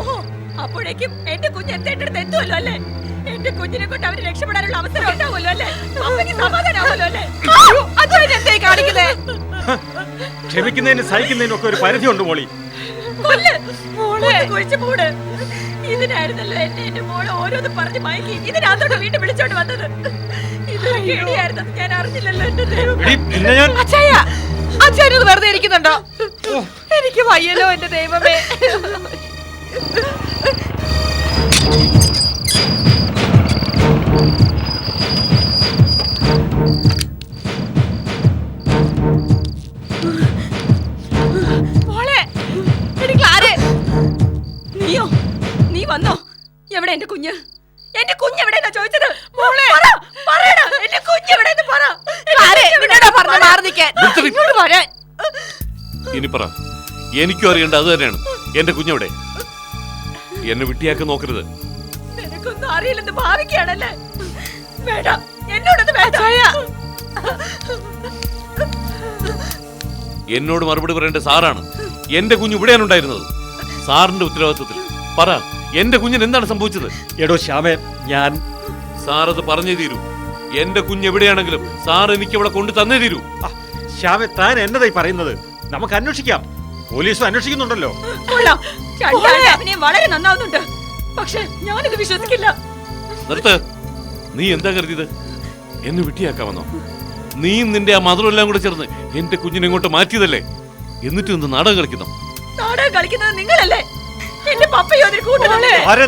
ഓഹോ, അപ്പോഴേക്കും എന്റെ കുഞ്ഞ് എന്റെ അടുത്ത് എത്തുമല്ലോ അല്ലേ? എന്റെ കുഞ്ഞിനെ കൊണ്ട് അവര് രക്ഷപ്പെടാനുള്ള അവസരം ഉണ്ടാവുമല്ലോ അല്ലേ? അമ്മയ്ക്ക് സമാധാനമാവുമല്ലോ അല്ലേ? അതെന്തേ കാണിക്കുന്നേ? ക്ഷമിക്കുന്നതിന് സഹിക്കുന്നതിനും ഒക്കെ ഒരു പരിധി ഉണ്ട് മോളി. ഇതിനായിരുന്നല്ലോ എന്റെ മോളെ ഓരോന്ന് പറഞ്ഞ് മയക്കി ഇതിനകത്തോട്ട് വീണ്ടും വിളിച്ചോണ്ട് വന്നത്. ഇത് ഞാൻ അറിഞ്ഞില്ലല്ലോ എന്റെ ദൈവം. അച്ഛനത് വെറുതെ ഇരിക്കുന്നുണ്ടോ? എനിക്ക് വയ്യല്ലോ എന്റെ ദൈവമേ. നീ വന്നോ? എവിടെ എന്റെ കുഞ്ഞ്? എന്റെ കുഞ്ഞ് എവിടെയെന്നാ ചോദിച്ചത്? എന്റെ കുഞ്ഞ് എവിടെയെന്ന് പറ. ഇനി പറ. എനിക്കും അറിയേണ്ട അത് തന്നെയാണ്. എന്റെ കുഞ്ഞെവിടെ? എന്നെ വിട്ടിയാക്കി നോക്കരുത്. നിനക്കൊന്നും അറിയില്ലെന്ന് ഭാവിക്കുകയാണല്ലേ? വേണ്ട, എന്നോടത് വേണ്ട. എന്നോട് മറുപടി പറയേണ്ട സാറാണ്. എന്റെ കുഞ്ഞ് ഇവിടെയാണ് ഉണ്ടായിരുന്നത്. സാറിന്റെ ഉത്തരവാദിത്വത്തിൽ പറ, എന്റെ കുഞ്ഞിന് എന്താണ് സംഭവിച്ചത്? എടോ ശ്യാമേ, ഞാൻ സാറത് പറഞ്ഞേ തീരൂ. എന്റെ കുഞ്ഞ് എവിടെയാണെങ്കിലും സാർ എനിക്ക് ഇവിടെ കൊണ്ടു തന്നേ തീരൂ. ശ്യാമേ, താൻ എന്നതായി പറയുന്നത്? നമുക്ക് അന്വേഷിക്കാം. പോലീസും അന്വേഷിക്കുന്നുണ്ടല്ലോ. വളരെ നന്നാവുന്നുണ്ട്, പക്ഷെ ഞാനിത് വിശ്വസിക്കില്ല. നിർത്ത്. നീ എന്താ കരുതിയത്? എന്നെ വിട്ടിയാക്കാമെന്നോ? നീയും നിന്റെ ആ മധുരം എല്ലാം കൂടെ ചേർന്ന് എന്റെ കുഞ്ഞിനെ ഇങ്ങോട്ട് മാറ്റിയതല്ലേ? എന്നിട്ട് എന്ത് നാടകം കളിക്കുന്നു? നാടകം കളിക്കുന്നത് നിങ്ങളല്ലേ? എന്റെ പപ്പയോ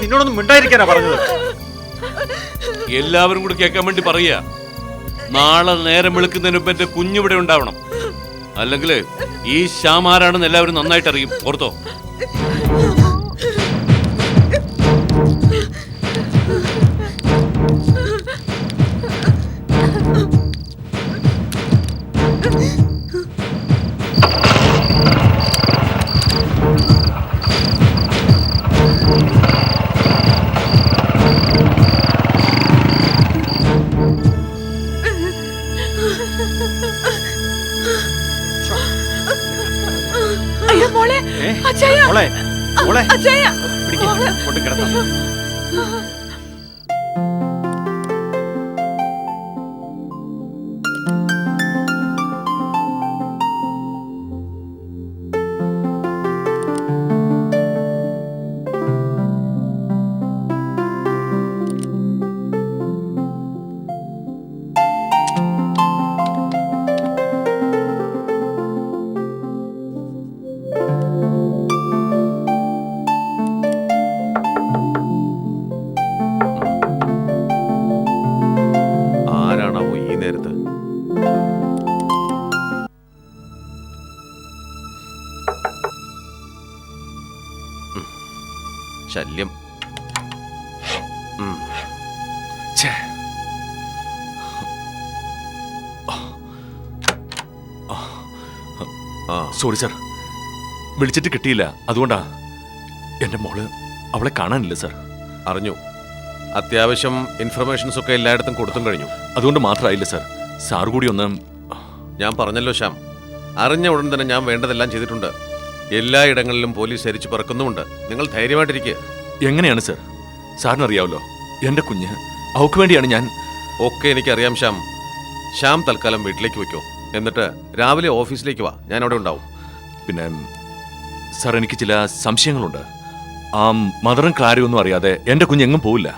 നിന്നോടൊന്നും മിണ്ടായിരിക്കാനാ പറഞ്ഞത്. എല്ലാവരും കൂടെ കേൾക്കാൻ വേണ്ടി പറയാ. നാളെ നേരം വെളുക്കുന്നതിന് മുമ്പ് എന്റെ കുഞ്ഞിവിടെ ഉണ്ടാവണം. അല്ലെങ്കിൽ ഈ ശ്യാം ആരാണെന്ന് എല്ലാവരും നന്നായിട്ട് അറിയും. ഓർത്തോ? ശല്യം. സോറി സാർ, വിളിച്ചിട്ട് കിട്ടിയില്ല. അതുകൊണ്ടാ. എന്റെ മോള്, അവളെ കാണാനില്ല സാർ. അറിഞ്ഞു. അത്യാവശ്യം ഇൻഫർമേഷൻസ് ഒക്കെ എല്ലായിടത്തും കൊടുത്തും കഴിഞ്ഞു. അതുകൊണ്ട് മാത്രമായില്ല സാർ. സാർ കൂടി ഒന്ന്. ഞാൻ പറഞ്ഞല്ലോ ശ്യാം, അറിഞ്ഞ ഉടൻ തന്നെ ഞാൻ വേണ്ടതെല്ലാം ചെയ്തിട്ടുണ്ട്. എല്ലായിടങ്ങളിലും പോലീസ് അരിച്ചു പറക്കുന്നുമുണ്ട്. നിങ്ങൾ ധൈര്യമായിട്ടിരിക്കുക. എങ്ങനെയാണ് സാർ? സാറിനറിയാവല്ലോ, എന്റെ കുഞ്ഞ്, അവൾക്ക് വേണ്ടിയാണ് ഞാൻ. ഒക്കെ എനിക്കറിയാം ശ്യാം. ശ്യാം തൽക്കാലം വീട്ടിലേക്ക് വയ്ക്കോ. എന്നിട്ട് രാവിലെ ഓഫീസിലേക്ക് വാ, ഞാൻ അവിടെ ഉണ്ടാവും. പിന്നെ സാർ, എനിക്ക് ചില സംശയങ്ങളുണ്ട്. ആ മദറും കാര്യമൊന്നും അറിയാതെ എന്റെ കുഞ്ഞ് എങ്ങും പോവില്ല.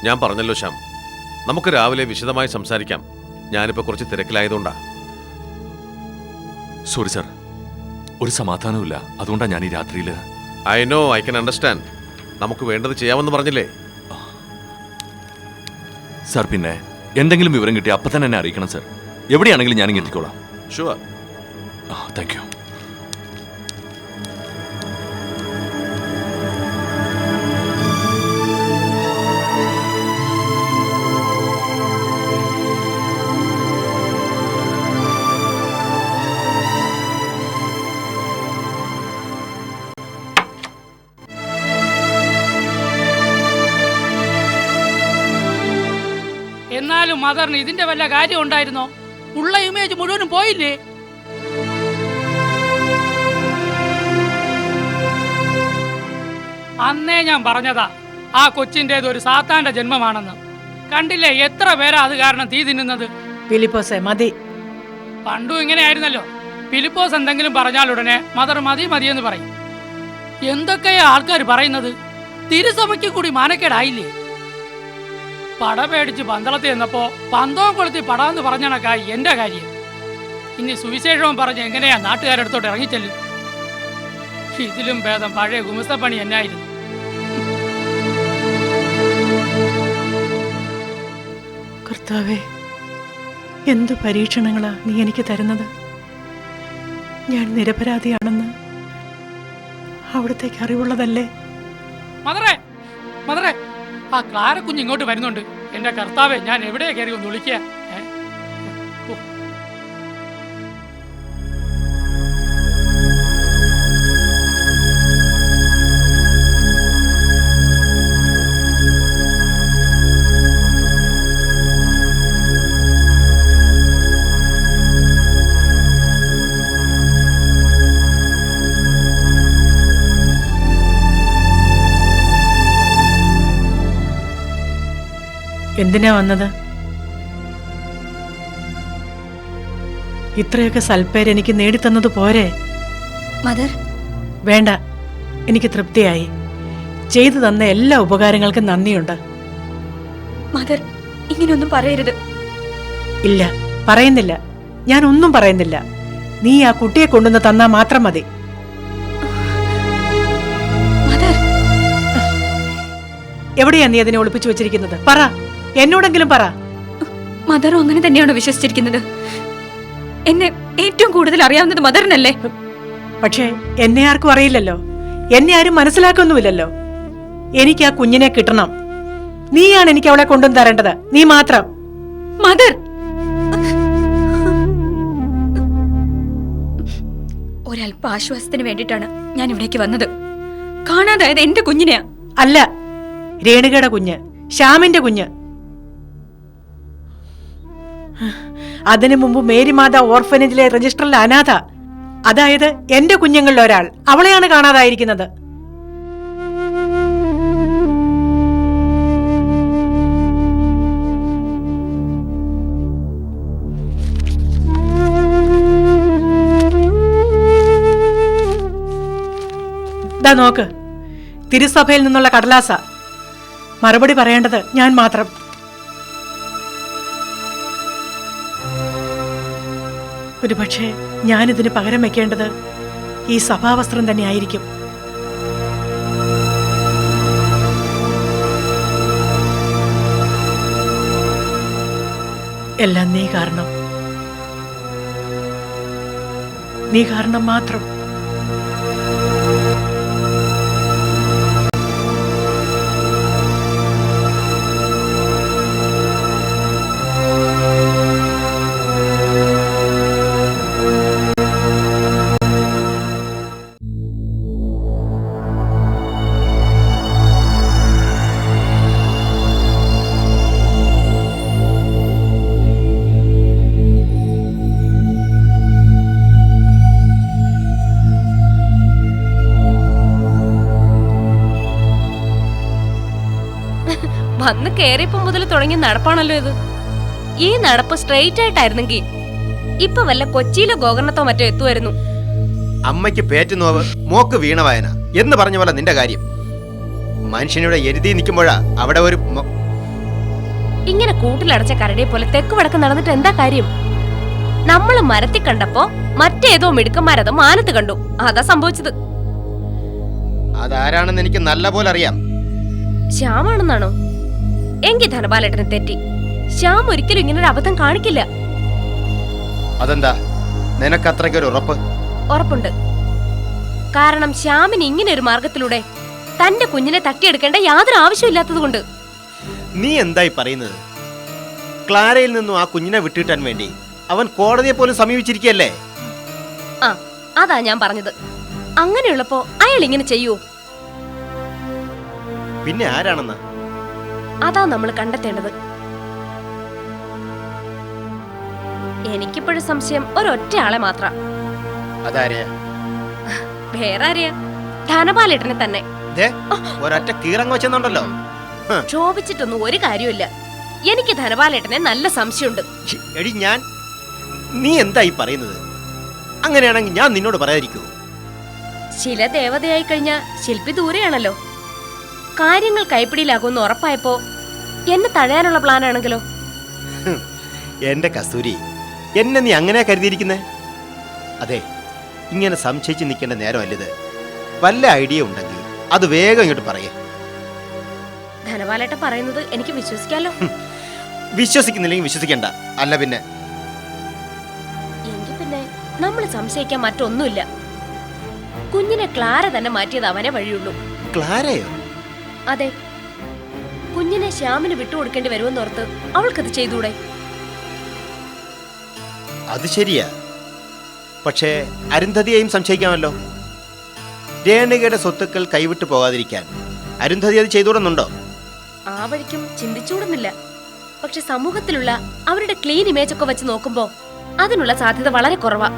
ഞാൻ പറഞ്ഞല്ലോ ശ്യാം, നമുക്ക് രാവിലെ വിശദമായി സംസാരിക്കാം. ഞാനിപ്പോൾ കുറച്ച് തിരക്കിലായതുകൊണ്ടാ. സോറി സാർ, ഒരു സമാധാനവുമില്ല. അതുകൊണ്ടാണ് ഞാൻ ഈ രാത്രിയിൽ. I know, I can understand. നമുക്ക് വേണ്ടത് ചെയ്യാമെന്ന് പറഞ്ഞില്ലേ സാർ? പിന്നെ എന്തെങ്കിലും വിവരം കിട്ടി അപ്പം തന്നെ എന്നെ അറിയിക്കണം സാർ. എവിടെയാണെങ്കിലും ഞാനിങ്ങ് എത്തിക്കോളാം. ഷുവർ. Thank you. എന്നാലും മദറിന് ഇതിന്റെ വല്ല കാര്യം ഉണ്ടായിരുന്നോ? ഉള്ള ഇമേജ് മുഴുവനും പോയില്ലേ? അന്നേ ഞാൻ പറഞ്ഞതാ ആ കൊച്ചിൻ്റെത് ഒരു സാത്താന്റെ ജന്മമാണെന്ന്. കണ്ടില്ലേ എത്ര പേരാ അത് കാരണം തീ തിന്നുന്നത്. ഫിലിപ്പോസേ മതി. പണ്ടും ഇങ്ങനെയായിരുന്നല്ലോ. ഫിലിപ്പോസ് എന്തെങ്കിലും പറഞ്ഞാൽ ഉടനെ മദർ മതി മതിയെന്ന് പറയും. എന്തൊക്കെയാ ആൾക്കാർ പറയുന്നത്. തിരുസഭയ്ക്ക് കൂടി മാനക്കേടായില്ലേ? പട പേടിച്ച് പന്തളത്തിൽ ചെന്നപ്പോ പന്തവും കൊളുത്തി പടാന്ന് പറഞ്ഞണക്കായി എന്റെ കാര്യം. ഇനി സുവിശേഷവും പറഞ്ഞ് എങ്ങനെയാ നാട്ടുകാരടുത്തോട്ട് ഇറങ്ങിച്ചെല്ലും? ഇതിലും ഭേദം പഴയ ഗുമസ്തപ്പണി എന്നായിരുന്നു. കർത്താവേ, എന്തു പരീക്ഷണങ്ങളാ നീ എനിക്ക് തരുന്നത്. ഞാൻ നിരപരാധിയാണെന്ന് അവിടത്തേക്ക് അറിവുള്ളതല്ലേ? മദറേ, മദറേ, ആ ക്ലാര കുഞ്ഞ് ഇങ്ങോട്ട് വരുന്നുണ്ട്. എന്റെ കർത്താവെ, ഞാൻ എവിടെയാ കയറി ഒന്ന് വിളിക്കുക. എന്തിനാ വന്നത്? ഇത്രയൊക്കെ സൽപ്പേര് എനിക്ക് നേടിത്തന്നത് പോരെ? മദർ, വേണ്ട, എനിക്ക് തൃപ്തിയായി. ചെയ്തു തന്ന എല്ലാ ഉപകാരങ്ങൾക്കും നന്ദിയുണ്ട്. മദർ, ഇങ്ങനെയൊന്നും പറയരുത്. ഇല്ല, പറയുന്നില്ല. ഞാൻ ഒന്നും പറയുന്നില്ല. നീ ആ കുട്ടിയെ കൊണ്ടുവന്ന് തന്നാ മാത്രം മതി. മദർ, എവിടെയാ നീ അതിനെ ഒളിപ്പിച്ചു വെച്ചിരിക്കുന്നത്? പറ, എന്നോടെങ്കിലും പറ. മദറും അങ്ങനെ തന്നെയാണോ വിശ്വസിച്ചിരിക്കുന്നത്? എന്നെ ഏറ്റവും കൂടുതൽ അറിയാവുന്നത് മദറിനല്ലേ? പക്ഷേ എന്നെ ആർക്കും അറിയില്ലല്ലോ. എന്നെ ആരും മനസ്സിലാക്കൊന്നുമില്ലല്ലോ. എനിക്ക് ആ കുഞ്ഞിനെ കിട്ടണം. നീയാണ് എനിക്ക് അവളെ കൊണ്ടുവന്ന് തരേണ്ടത്. നീ മാത്രം. മദർ, ഒരല്പ ആശ്വാസത്തിന് വേണ്ടിയിട്ടാണ് ഞാൻ ഇവിടേക്ക് വന്നത്. കാണാതായത് എന്റെ കുഞ്ഞിനെയാ. അല്ല, രേണുകയുടെ കുഞ്ഞ്, ശ്യാമിന്റെ കുഞ്ഞ്. അതിനു മുമ്പ് മേരിമാത ഓർഫനേജിലെ രജിസ്റ്ററിലെ അനാഥ, അതായത് എന്റെ കുഞ്ഞുങ്ങളിൽ ഒരാൾ, അവളെയാണ് കാണാതായിരിക്കുന്നത്. ദാ നോക്ക്, തിരുസഭയിൽ നിന്നുള്ള കടലാസ. മറുപടി പറയേണ്ടത് ഞാൻ മാത്രം. ഒരുപക്ഷെ ഞാനിതിന് പകരം വെക്കേണ്ടത് ഈ സഭാവസ്ത്രം തന്നെയായിരിക്കും. എല്ലാം നീ കാരണം. നീ കാരണം മാത്രം. വന്ന് കേറിയപ്പോ മുതൽ തുടങ്ങിയ നടപ്പാണല്ലോ ഇത്. ഈ നടപ്പ് സ്ട്രെയിറ്റ് ആയിട്ടായിരുന്നെങ്കിൽ ഇപ്പൊ വല്ല കൊച്ചിയിലോ ഗോകർണത്തോ മറ്റോ എത്തുമായിരുന്നു. അമ്മയ്ക്ക് പേറ്റുന്നോവ് മോക്ക് വീണവായന എന്ന് പറഞ്ഞ പോലെ നിന്റെ കാര്യം. മനുഷ്യനിവിടെ എരുതി നിൽക്കുമ്പോഴാ അവിടെ ഒരു ഇങ്ങനെ കൂട്ടിലടച്ച കരടിയെ പോലെ തെക്ക് വടക്ക് നടന്നിട്ട് എന്താ കാര്യം? നമ്മള് മരത്തിൽ കണ്ടപ്പോ മറ്റേതോ മിടുക്കന്മാരതോ മാനത്ത് കണ്ടു. അതാ സംഭവിച്ചത്. അതാരാണെന്ന് എനിക്ക് നല്ല പോലെ അറിയാം. ശ്യാമാണെന്നാണോ? എങ്കിൽ ധനപാലേട്ടനെ തെറ്റി. ശ്യാം ഒരിക്കലും ഇങ്ങനെ ഒരു അബദ്ധം കാണിക്കില്ല. അതെന്താ നിനക്ക് അത്രയ്ക്കൊരു ഉറപ്പ്? ഉറപ്പുണ്ട്. കാരണം ശ്യാമിന് ഇങ്ങനെ ഒരു മാർഗത്തിലൂടെ തന്റെ കുഞ്ഞിനെ തട്ടിയെടുക്കേണ്ട യാതൊരു ആവശ്യമില്ലാത്തത് കൊണ്ട്. നീ എന്തായി പറയുന്നത്? ക്ലാരയിൽ നിന്നും ആ കുഞ്ഞിനെ വിട്ടുകിട്ടാൻ വേണ്ടി അവൻ കോടതിയെ പോലും സമീപിച്ചിരിക്കുകയല്ലേ? ആ, അതാ ഞാൻ പറഞ്ഞത്. അങ്ങനെയുള്ളപ്പോ അയാൾ ഇങ്ങനെ ചെയ്യൂ? പിന്നെ ആരാണെന്ന്? അതാ നമ്മൾ കണ്ടെത്തേണ്ടത്. എനിക്കിപ്പോഴും സംശയം ഒരൊറ്റ ആളെ മാത്രം. അതാരെയാ? വേറെ ആരെയാ? ധനപാലേട്ടനെ തന്നെ. ദേ, ഒരൊറ്റ കീറങ്ങ് വെച്ചെന്നുണ്ടല്ലോ. ക്ഷോഭിച്ചിട്ടൊന്നും ഒരു കാര്യമില്ല. എനിക്ക് ധനപാലേട്ടനെ നല്ല സംശയമുണ്ട്. എടി നീ എന്തായി പറയുന്നത്? അങ്ങനെയാണെങ്കിൽ ഞാൻ നിന്നോട് പറയാതിരിക്കൂ. ശില ദേവതയായി കഴിഞ്ഞ ശില്പി ദൂരെയാണല്ലോ. കാര്യങ്ങൾ കൈപ്പിടിയിലാകുമെന്ന് ഉറപ്പായപ്പോ എന്നെ തഴയാനുള്ള പ്ലാനാണെങ്കിലോ? എന്റെ കസ്തൂരി, എന്നെ നീ അങ്ങനെ കരുതിയിരിക്കുന്നേ? അതെ, ഇങ്ങനെ സംശയിച്ച് നിൽക്കേണ്ട നേരമല്ലത്. വല്ല ഐഡിയ ഉണ്ടെങ്കിൽ അത് വേഗം ഇങ്ങോട്ട് പറയേ. ധനപാലേട്ടൻ പറയുന്നത് എനിക്ക് വിശ്വസിക്കാലോ? വിശ്വസിക്കുന്നില്ലെങ്കിൽ വിശ്വസിക്കണ്ട. അല്ല പിന്നെ എങ്കിൽ പിന്നെ നമ്മൾ സംശയിക്കാൻ മറ്റൊന്നുമില്ല. കുഞ്ഞിനെ ക്ലാര തന്നെ മാറ്റിയത് അവനെ വഴിയുള്ളൂ. ക്ലാരയോ? അതെ, കുഞ്ഞിനെ ശ്യാമിന് വിട്ടുകൊടുക്കേണ്ടി വരുമെന്നോർത്ത് അവൾക്കത് ചെയ്തൂടെ? അത് ശരിയാ. പക്ഷേ അരുന്ധതിയെയും സംശയിക്കാമല്ലോ. രേണുകയുടെ സ്വത്തുക്കൾ കൈവിട്ടു പോകാതിരിക്കാൻ അരുന്ധതി അത് ചെയ്തുകൂടുന്നുണ്ടോ? ആ വഴിക്കും ചിന്തിച്ചുകൂടുന്നില്ല. പക്ഷെ സമൂഹത്തിലുള്ള അവരുടെ ക്ലീൻ ഇമേജ് ഒക്കെ വെച്ച് നോക്കുമ്പോ അതിനുള്ള സാധ്യത വളരെ കുറവാ.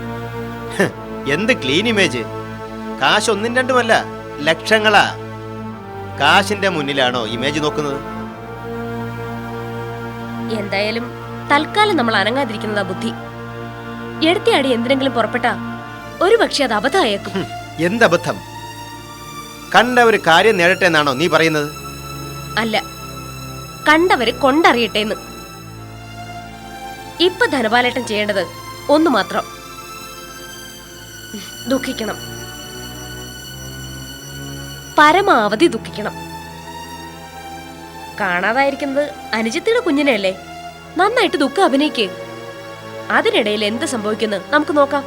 എന്ത് ക്ലീൻ ഇമേജ്? കാശ് ഒന്നും രണ്ടുമല്ല, ലക്ഷങ്ങളാ. കാശിന്റെ മുന്നിലാണോ ഇമേജ് നോക്കുന്നത്? എന്തായാലും തൽക്കാലം നമ്മൾ അനങ്ങാതിരിക്കുന്നതാ ബുദ്ധി. എടുത്തിയാടി എന്തിനെങ്കിലും പുറപ്പെട്ടാ ഒരു പക്ഷെ അത് അബദ്ധമായേക്കും. എന്തബദ്ധം? കണ്ടവര് കാര്യം നേടട്ടെ എന്നാണോ നീ പറയുന്നത്? അല്ല, കണ്ടവര് കൊണ്ടറിയട്ടേന്ന്. ഇപ്പൊ ധനപാലേട്ടൻ ചെയ്യേണ്ടത് ഒന്നു മാത്രം: ദുഃഖിക്കണം, പരമാവധി ദുഃഖിക്കണം. കാണാതായിരിക്കുന്നത് അനുജത്തിയുടെ കുഞ്ഞിനെയല്ലേ? നന്നായിട്ട് ദുഃഖം അഭിനയിക്ക്. അതിനിടയിൽ എന്ത് സംഭവിക്കുന്നു നമുക്ക് നോക്കാം.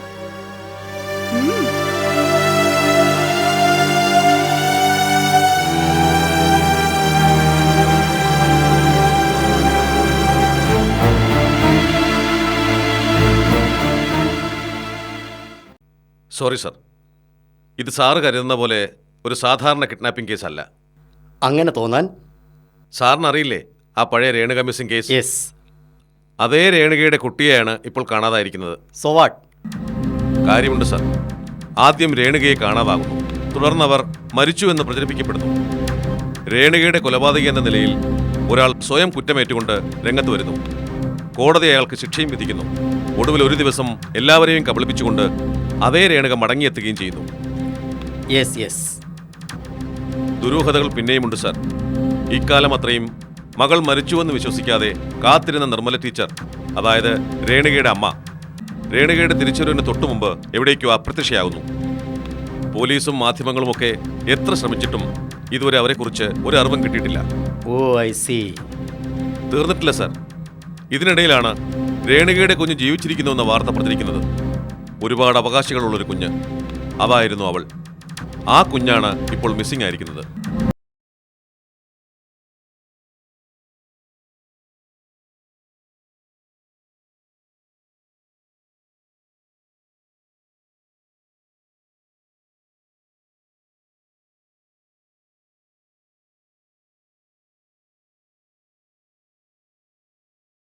സോറി സർ, ഇത് സാറ് കരുതുന്ന പോലെ ഒരു സാധാരണ കിഡ്നാപ്പിംഗ് കേസ് അല്ല. അങ്ങനെ തോന്നാൻ? സാറിന് അറിയില്ലേ ആ പഴയ രേണുക മിസ്സിംഗ് കേസ്? യെസ്. അതേ രേണുകയുടെ കുട്ടിയെയാണ് ഇപ്പോൾ കാണാതായിരിക്കുന്നത്. So what? കാര്യമുണ്ട് സർ. ആദ്യം രേണുകയെ കാണാതാകുന്നു, തുടർന്നവർ മരിച്ചു എന്ന് പ്രചരിപ്പിക്കപ്പെടുന്നു. രേണുകയുടെ കൊലപാതകി എന്ന നിലയിൽ ഒരാൾ സ്വയം കുറ്റമേറ്റുകൊണ്ട് രംഗത്ത് വരുന്നു. കോടതി അയാൾക്ക് ശിക്ഷയും വിധിക്കുന്നു. ഒടുവിൽ ഒരു ദിവസം എല്ലാവരെയും കബളിപ്പിച്ചുകൊണ്ട് അതേ രേണുക മടങ്ങിയെത്തുകയും ചെയ്യുന്നു. Yes yes. ദുരൂഹതകൾ പിന്നെയുമുണ്ട് സർ. ഇക്കാലം അത്രയും മകൾ മരിച്ചുവെന്ന് വിശ്വസിക്കാതെ കാത്തിരുന്ന നിർമ്മല ടീച്ചർ, അതായത് രേണുകയുടെ അമ്മ, രേണുകയുടെ തിരിച്ചുവരവിന് തൊട്ടുമുമ്പ് എവിടേക്കോ അപ്രത്യക്ഷയാകുന്നു. പോലീസും മാധ്യമങ്ങളുമൊക്കെ എത്ര ശ്രമിച്ചിട്ടും ഇതുവരെ അവരെക്കുറിച്ച് ഒരു അറിവും കിട്ടിയിട്ടില്ല. ഓ ഐ സി. തീർന്നിട്ടില്ല സർ. ഇതിനിടയിലാണ് രേണുകയുടെ കുഞ്ഞ് ജീവിച്ചിരിക്കുന്നുവെന്ന വാർത്ത പ്രചരിക്കുന്നത്. ഒരുപാട് അവകാശികളുള്ളൊരു കുഞ്ഞ്, അതായിരുന്നു അവൾ. ആ കുഞ്ഞാണ് ഇപ്പോൾ മിസ്സിംഗ് ആയിരിക്കുന്നത്.